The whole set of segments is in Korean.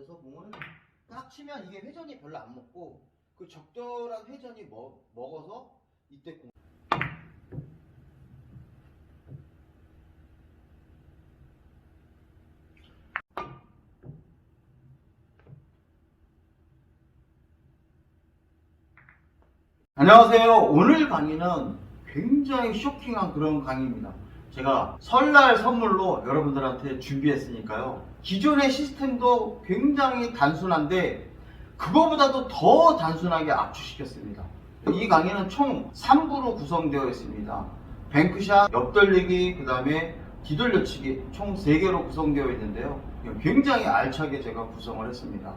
들어서 공을 딱 치면 이게 회전이 별로 안 먹고 그 적절한 회전이 먹어서 이때 공. 안녕하세요. 오늘 강의는 굉장히 쇼킹한 그런 강의입니다. 제가 설날 선물로 여러분들한테 준비했으니까요. 기존의 시스템도 굉장히 단순한데 그거보다도 더 단순하게 압축시켰습니다. 이 강의는 총 3부로 구성되어 있습니다. 뱅크샷, 옆돌리기, 그 다음에 뒤돌려치기 총 3개로 구성되어 있는데요. 굉장히 알차게 제가 구성을 했습니다.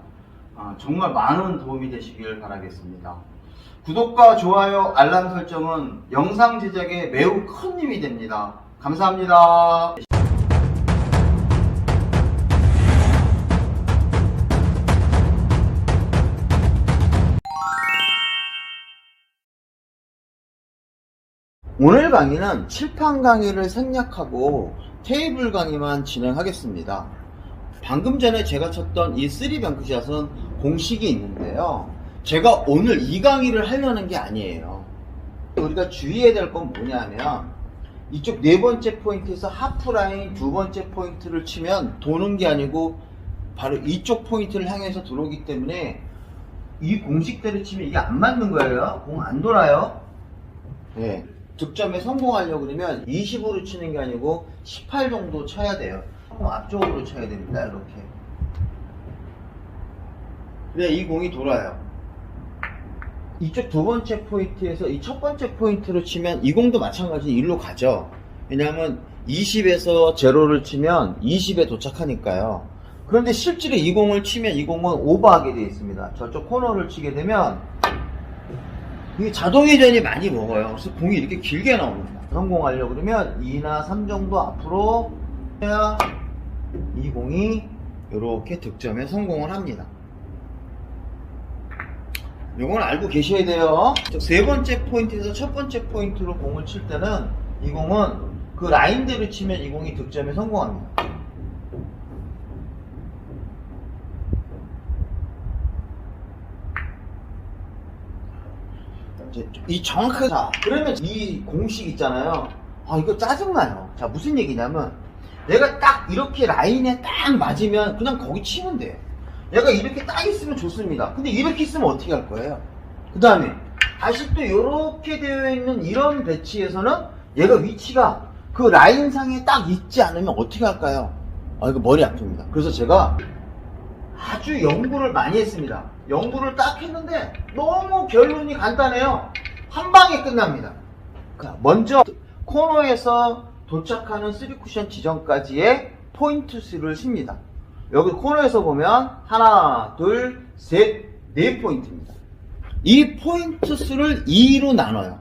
정말 많은 도움이 되시길 바라겠습니다. 구독과 좋아요, 알람 설정은 영상 제작에 매우 큰 힘이 됩니다. 감사합니다. 오늘 강의는 칠판 강의를 생략하고 테이블 강의만 진행하겠습니다. 방금 전에 제가 쳤던 이 3뱅크샷은 공식이 있는데요. 제가 오늘 이 강의를 하려는 게 아니에요. 우리가 주의해야 될 건 뭐냐면 이쪽 네 번째 포인트에서 하프라인 두 번째 포인트를 치면 도는 게 아니고 바로 이쪽 포인트를 향해서 들어오기 때문에 이 공식대로 치면 이게 안 맞는 거예요. 공 안 돌아요. 네. 득점에 성공하려고 그러면 20으로 치는 게 아니고 18 정도 쳐야 돼요. 공 앞쪽으로 쳐야 됩니다. 이렇게. 그래 이 공이 돌아요. 이쪽 두 번째 포인트에서 이 첫 번째 포인트로 치면 이 공도 마찬가지로 일로 가죠. 왜냐하면 20에서 제로를 치면 20에 도착하니까요. 그런데 실제로 이 공을 치면 이 공은 오버하게 되어 있습니다. 저쪽 코너를 치게 되면 이게 자동회전이 많이 먹어요. 그래서 공이 이렇게 길게 나옵니다. 성공하려고 그러면 2나 3 정도 앞으로 해야 이 공이 이렇게 득점에 성공을 합니다. 이건 알고 계셔야 돼요. 세 번째 포인트에서 첫 번째 포인트로 공을 칠 때는 이 공은 그 라인대로 치면 이 공이 득점에 성공합니다. 이 정확하게, 자, 그러면 이 공식 있잖아요. 이거 짜증나요. 자, 무슨 얘기냐면 내가 딱 이렇게 라인에 딱 맞으면 그냥 거기 치면 돼요. 얘가 이렇게 딱 있으면 좋습니다. 근데 이렇게 있으면 어떻게 할 거예요? 그 다음에 다시 또 이렇게 되어 있는 이런 배치에서는 얘가 위치가 그 라인상에 딱 있지 않으면 어떻게 할까요? 이거 머리 아픕니다. 그래서 제가 아주 연구를 많이 했습니다. 연구를 딱 했는데 너무 결론이 간단해요. 한 방에 끝납니다. 먼저 코너에서 도착하는 3쿠션 지점까지의 포인트 수를 씁니다. 여기 코너에서 보면 하나, 둘, 셋, 네 포인트입니다. 이 포인트 수를 2로 나눠요.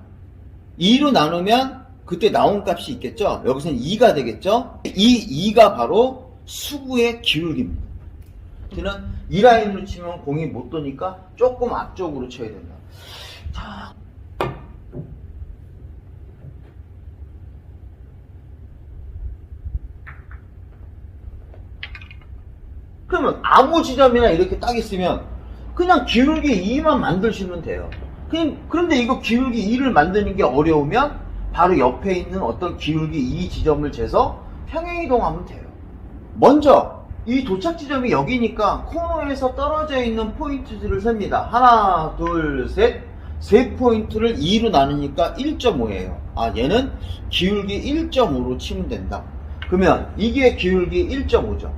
2로 나누면 그때 나온 값이 있겠죠? 여기서는 2가 되겠죠? 이 2가 바로 수구의 기울기입니다. 그는 이 라인으로 치면 공이 못 도니까 조금 앞쪽으로 쳐야 된다. 자. 그러면 아무 지점이나 이렇게 딱 있으면 그냥 기울기 2만 만드시면 돼요. 그런데 이거 기울기 2를 만드는 게 어려우면 바로 옆에 있는 어떤 기울기 2 지점을 재서 평행이동하면 돼요. 먼저 이 도착 지점이 여기니까 코너에서 떨어져 있는 포인트들을 셉니다. 하나, 둘, 셋. 세 포인트를 2로 나누니까 1.5예요. 얘는 기울기 1.5로 치면 된다. 그러면 이게 기울기 1.5죠.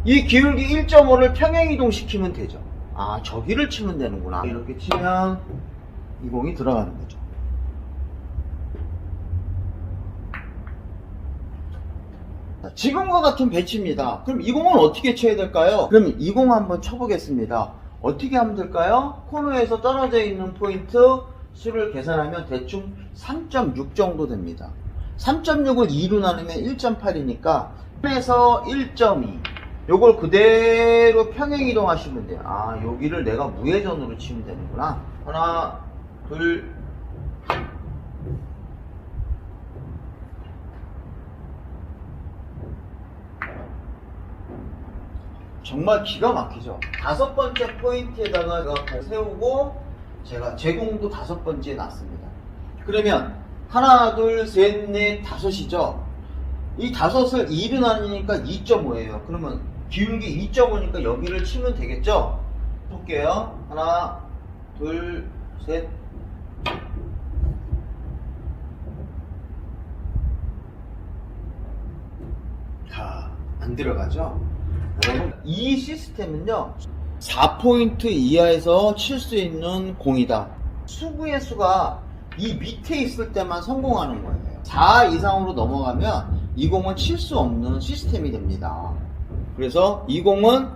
이 기울기 1.5를 평행이동 시키면 되죠. 저기를 치면 되는구나. 이렇게 치면 이 공이 들어가는 거죠. 지금과 같은 배치입니다. 그럼 이 공은 어떻게 쳐야 될까요? 그럼 이 공 한번 쳐보겠습니다. 어떻게 하면 될까요? 코너에서 떨어져 있는 포인트 수를 계산하면 대충 3.6 정도 됩니다. 3.6을 2로 나누면 1.8이니까 1에서 1.2 요걸 그대로 평행이동 하시면 돼요. 여기를 내가 무회전으로 치면 되는구나. 하나, 둘, 정말 기가 막히죠. 5번째 포인트에다가 제가 세우고 제가 제공도 5번째에 놨습니다. 그러면 하나, 둘, 셋, 넷, 5이죠. 이 5을 2로 나누니까 2.5예요. 그러면 기울기 2.5니까 여기를 치면 되겠죠? 볼게요. 하나, 둘, 셋. 안 들어가죠? 여러분, 이 시스템은요, 4포인트 이하에서 칠 수 있는 공이다. 수구의 수가 이 밑에 있을 때만 성공하는 거예요. 4 이상으로 넘어가면 이 공은 칠 수 없는 시스템이 됩니다. 그래서 이 공은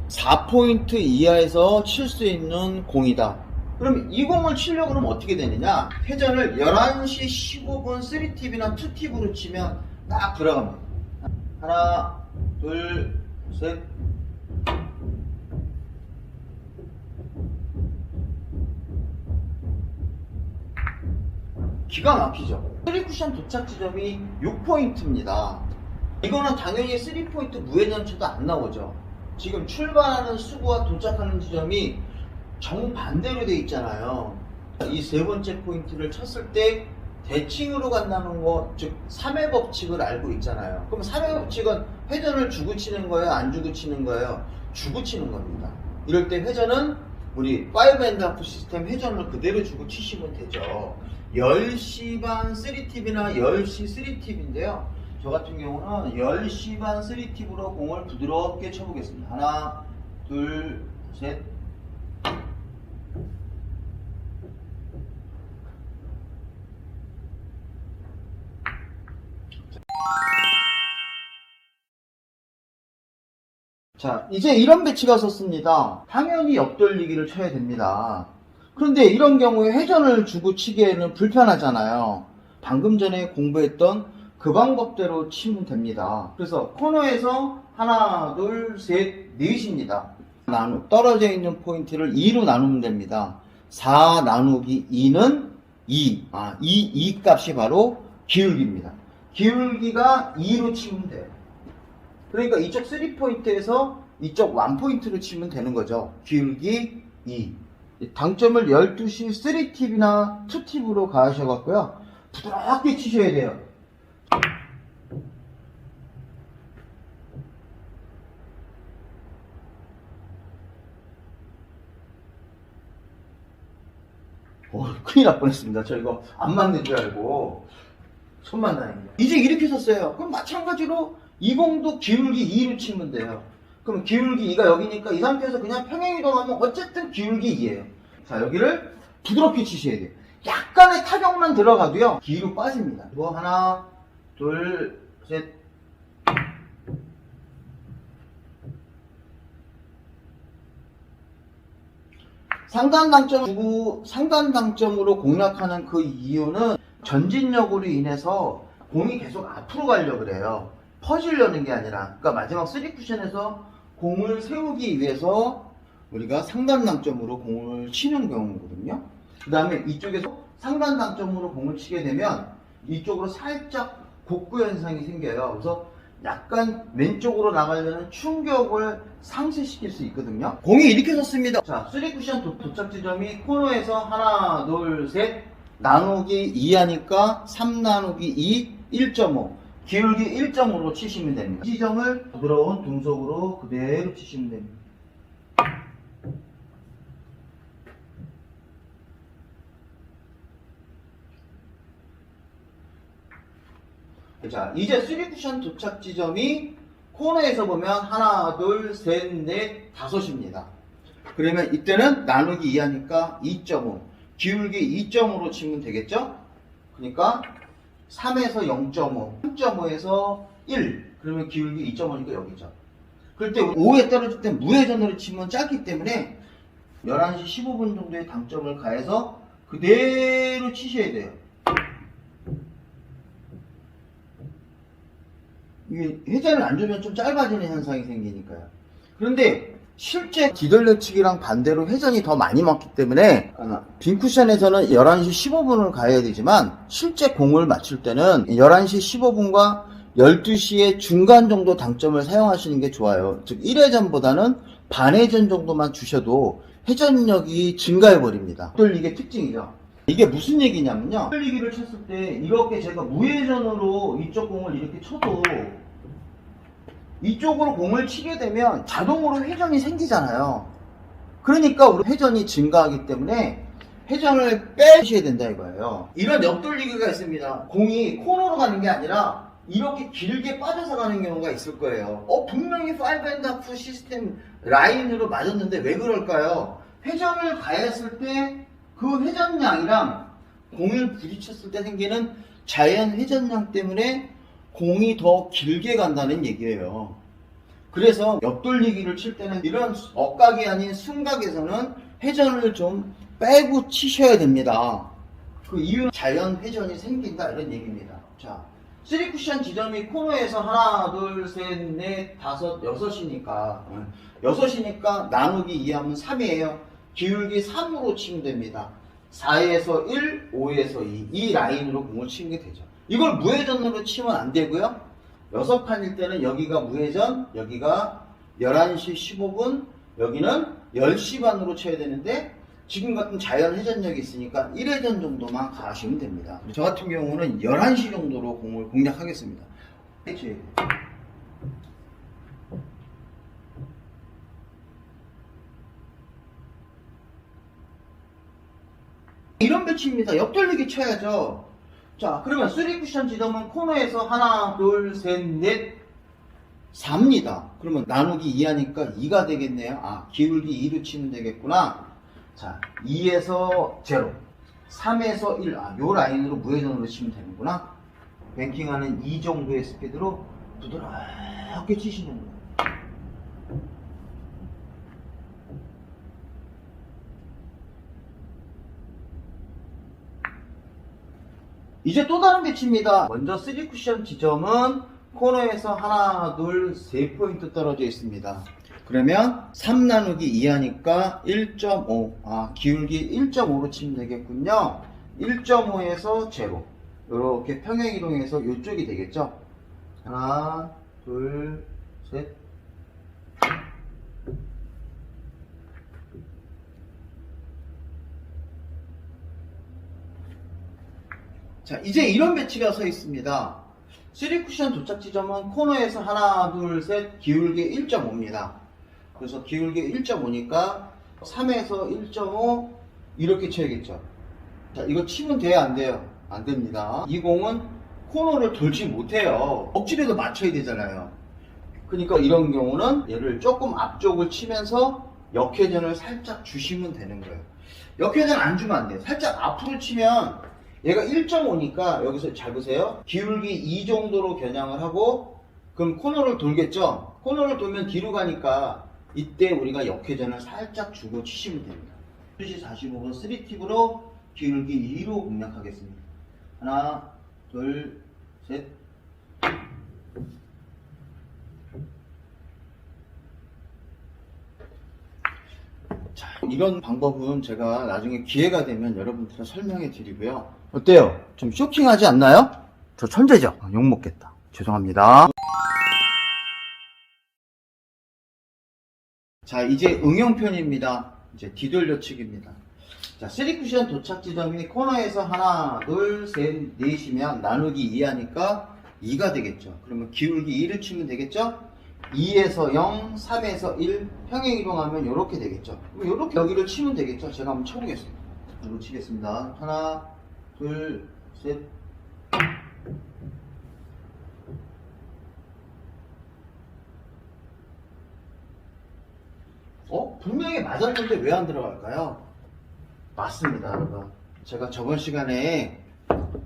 4포인트 이하에서 칠 수 있는 공이다. 그럼 이 공을 치려고 그러면 어떻게 되느냐? 회전을 11시 15분 3팁이나 2팁으로 치면 딱 들어갑니다. 하나, 둘, 셋. 기가 막히죠? 3쿠션 도착 지점이 6포인트입니다. 이거는 당연히 3포인트 무회전 쳐도 안 나오죠. 지금 출발하는 수구와 도착하는 지점이 정반대로 돼 있잖아요. 이 세 번째 포인트를 쳤을 때 대칭으로 간다는 거, 즉 3의 법칙을 알고 있잖아요. 그럼 3의 법칙은 회전을 주고 치는 거예요? 안 주고 치는 거예요? 주고 치는 겁니다. 이럴 때 회전은 우리 5&하프 시스템 회전을 그대로 주고 치시면 되죠. 10시 반 3팁이나 10시 3팁인데요. 저 같은 경우는 10시 반 3팁으로 공을 부드럽게 쳐보겠습니다. 하나, 둘, 셋. 자, 이제 이런 배치가 섰습니다. 당연히 옆돌리기를 쳐야 됩니다. 그런데 이런 경우에 회전을 주고 치기에는 불편하잖아요. 방금 전에 공부했던 그 방법대로 치면 됩니다. 그래서 코너에서 하나, 둘, 셋, 넷입니다. 떨어져 있는 포인트를 2로 나누면 됩니다. 4 나누기 2는 2. 이 값이 바로 기울기입니다. 기울기가 2로 치면 돼요. 그러니까 이쪽 3포인트에서 이쪽 1포인트로 치면 되는 거죠. 기울기 2. 당점을 12시 3팁이나 2팁으로 가셔갖고요. 부드럽게 치셔야 돼요. 큰일 날 뻔했습니다. 저 이거 안 맞는 줄 알고. 손만 다닙니다. 이제 이렇게 섰어요. 그럼 마찬가지로 이 공도 기울기 2로 치면 돼요. 그럼 기울기 2가 여기니까 이 상태에서 그냥 평행이동하면 어쨌든 기울기 2예요. 자, 여기를 부드럽게 치셔야 돼요. 약간의 타격만 들어가도요, 뒤로 빠집니다. 이거 하나, 둘, 셋. 상단 당점 주고 상단 당점으로 공략하는 그 이유는 전진력으로 인해서 공이 계속 앞으로 가려고 그래요. 퍼지려는 게 아니라. 그러니까 마지막 3쿠션에서 공을 세우기 위해서 우리가 상단 당점으로 공을 치는 경우거든요. 그 다음에 이쪽에서 상단 당점으로 공을 치게 되면 이쪽으로 살짝 곡구 현상이 생겨요. 그래서 약간 왼쪽으로 나가려는 충격을 상쇄시킬 수 있거든요. 공이 이렇게 섰습니다. 자, 3쿠션 도착 지점이 코너에서 하나, 둘, 셋 나누기 2 하니까 3 나누기 2, 1.5 기울기 1.5로 치시면 됩니다. 이 지점을 부드러운 등속으로 그대로 치시면 됩니다. 자, 이제 3쿠션 도착 지점이 코너에서 보면 하나, 둘, 셋, 넷, 5입니다. 그러면 이때는 나누기 2 하니까 2.5 기울기 2.5로 치면 되겠죠? 그러니까 3에서 0.5 3.5에서 1 그러면 기울기 2.5니까 여기죠. 그럴 때 5에 떨어질 때 무회전으로 치면 짧기 때문에 11시 15분 정도의 당점을 가해서 그대로 치셔야 돼요. 이게 회전을 안 주면 좀 짧아지는 현상이 생기니까요. 그런데 실제 뒤돌려치기랑 반대로 회전이 더 많이 맞기 때문에 빈 쿠션에서는 11시 15분을 가야 되지만 실제 공을 맞출 때는 11시 15분과 12시에 중간 정도 당점을 사용하시는 게 좋아요. 즉 1회전보다는 반회전 정도만 주셔도 회전력이 증가해버립니다. 돌리기의 특징이죠. 이게 무슨 얘기냐면요. 돌리기를 쳤을 때 이렇게 제가 무회전으로 이쪽 공을 이렇게 쳐도 이쪽으로 공을 치게 되면 자동으로 회전이 생기잖아요. 그러니까 우리 회전이 증가하기 때문에 회전을 빼셔야 된다 이거예요. 이런 옆돌리기가 있습니다. 공이 코너로 가는 게 아니라 이렇게 길게 빠져서 가는 경우가 있을 거예요. 분명히 5&1 시스템 라인으로 맞았는데 왜 그럴까요? 회전을 가했을 때 그 회전량이랑 공을 부딪혔을 때 생기는 자연 회전량 때문에 공이 더 길게 간다는 얘기예요. 그래서 옆돌리기를 칠 때는 이런 억각이 아닌 순각에서는 회전을 좀 빼고 치셔야 됩니다. 그 이유는 자연 회전이 생긴다 이런 얘기입니다. 자, 3쿠션 지점이 코너에서 하나, 둘, 셋, 넷, 다섯, 여섯이니까 나누기 2하면 3이에요. 기울기 3으로 치면 됩니다. 4에서 1, 5에서 2. 이 라인으로 공을 치는 게 되죠. 이걸 무회전으로 치면 안 되고요. 6판일 때는 여기가 무회전, 여기가 11시 15분, 여기는 10시 반으로 쳐야 되는데 지금 같은 자연 회전력이 있으니까 1회전 정도만 가시면 됩니다. 저 같은 경우는 11시 정도로 공을 공략하겠습니다. 이런 배치입니다. 옆돌리기 쳐야죠. 자, 그러면 3쿠션 지점은 코너에서 하나, 둘, 셋, 넷, 4입니다. 그러면 나누기 2 하니까 2가 되겠네요. 기울기 2로 치면 되겠구나. 자, 2에서 0, 3에서 1, 요 라인으로 무회전으로 치면 되는구나. 뱅킹하는 이 정도의 스피드로 부드럽게 치시는 거예요. 이제 또 다른 배치입니다. 먼저 3쿠션 지점은 코너에서 하나, 둘, 3포인트 떨어져 있습니다. 그러면 3 나누기 2 하니까 1.5, 기울기 1.5로 치면 되겠군요. 1.5에서 0. 이렇게 평행이동해서 이쪽이 되겠죠. 하나, 둘, 셋. 자, 이제 이런 배치가 서 있습니다. 3쿠션 도착 지점은 코너에서 하나, 둘, 셋, 기울기 1.5입니다. 그래서 기울기 1.5니까 3에서 1.5 이렇게 쳐야겠죠. 자, 이거 치면 돼요, 안 돼요? 안 됩니다. 이 공은 코너를 돌지 못해요. 억지로도 맞춰야 되잖아요. 그러니까 이런 경우는 얘를 조금 앞쪽을 치면서 역회전을 살짝 주시면 되는 거예요. 역회전 안 주면 안 돼요. 살짝 앞으로 치면 얘가 1.5니까 여기서 잘 보세요. 기울기 2 정도로 겨냥을 하고 그럼 코너를 돌겠죠. 코너를 돌면 뒤로 가니까 이때 우리가 역회전을 살짝 주고 치시면 됩니다. 2시 45분 3팁으로 기울기 2로 공략하겠습니다. 하나, 둘, 셋. 자, 이런 방법은 제가 나중에 기회가 되면 여러분들한테 설명해 드리고요. 어때요? 좀 쇼킹하지 않나요? 저 천재죠? 욕먹겠다. 죄송합니다. 자, 이제 응용편입니다. 이제 뒤돌려치기입니다. 자, 3쿠션 도착 지점이 코너에서 하나, 둘, 셋, 넷이면 나누기 2 하니까 2가 되겠죠. 그러면 기울기 2를 치면 되겠죠? 2에서 0, 3에서 1 평행 이동하면 이렇게 되겠죠. 이렇게 여기를 치면 되겠죠. 제가 한번 쳐보겠습니다. 이거 치겠습니다. 하나, 둘, 셋. 분명히 맞았는데 왜 안 들어갈까요? 맞습니다, 여러분. 제가 저번 시간에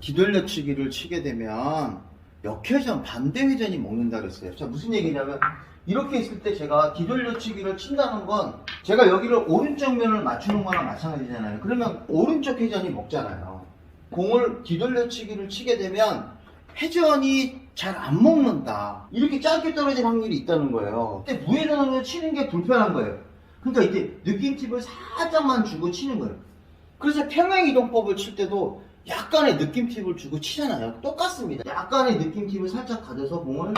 뒤돌려치기를 치게 되면 역회전, 반대회전이 먹는다 그랬어요. 자, 무슨 얘기냐면 이렇게 있을 때 제가 뒤돌려치기를 친다는 건 제가 여기를 오른쪽 면을 맞추는 거랑 마찬가지잖아요. 그러면 오른쪽 회전이 먹잖아요. 공을 뒤돌려치기를 치게 되면 회전이 잘 안 먹는다. 이렇게 짧게 떨어질 확률이 있다는 거예요. 근데 무회전으로 치는 게 불편한 거예요. 그러니까 이때 느낌팁을 살짝만 주고 치는 거예요. 그래서 평행이동법을 칠 때도 약간의 느낌 팁을 주고 치잖아요. 똑같습니다. 약간의 느낌 팁을 살짝 가져서 공을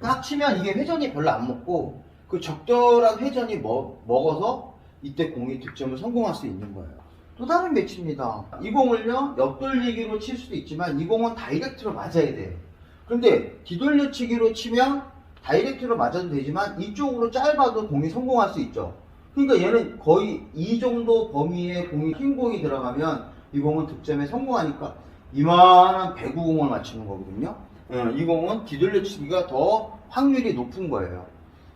딱 치면 이게 회전이 별로 안 먹고 그 적절한 회전이 먹어서 이때 공이 득점을 성공할 수 있는 거예요. 또 다른 배치입니다. 이 공을요, 옆돌리기로 칠 수도 있지만 이 공은 다이렉트로 맞아야 돼요. 그런데 뒤돌려치기로 치면 다이렉트로 맞아도 되지만 이쪽으로 짧아도 공이 성공할 수 있죠. 그러니까 얘는 거의 이 정도 범위의 공이 흰 공이 들어가면 이 공은 득점에 성공하니까 이만한 배구공을 맞추는 거거든요. 이 공은 뒤돌려치기가 더 확률이 높은 거예요.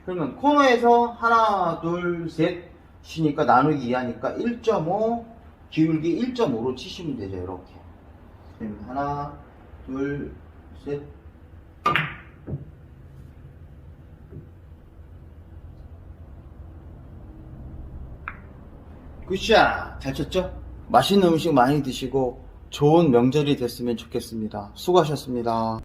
그러면 코너에서 하나, 둘, 셋 치니까 나누기 2하니까 1.5, 기울기 1.5로 치시면 되죠. 이렇게. 하나, 둘, 셋. 굿샷! 잘 쳤죠? 맛있는 음식 많이 드시고 좋은 명절이 됐으면 좋겠습니다. 수고하셨습니다.